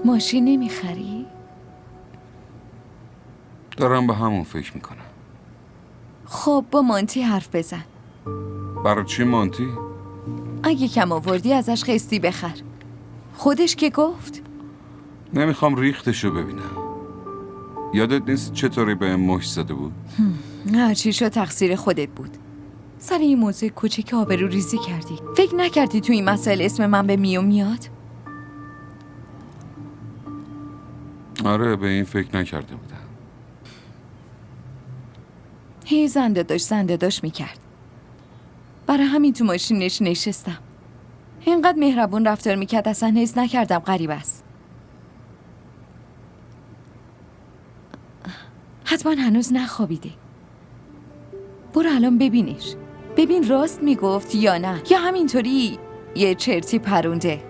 ماشین نمیخری؟ دارم به همون فکر میکنم. خب با مانتی حرف بزن. برای چی مانتی؟ اگه کم آوردی ازش خستی بخر. خودش که گفت. نمیخوام ریختشو ببینم. یادت نیست چطوری به مشت زده بود؟ هرچی شد تقصیر خودت بود. سر این موضوع کوچیک آبرو ریزی کردی. فکر نکردی تو این مسائل اسم من به میاد؟ آره به این فکر نکرده بودم. هی زنده داشت میکرد. برای همین تو ماشینش نشستم. اینقدر مهربون رفتار میکرد اصلا حس نکردم غریب است. حتما هنوز نخوابیده. برو الان ببینش. ببین راست میگفت یا نه، یا همینطوری یه چرتی پرونده.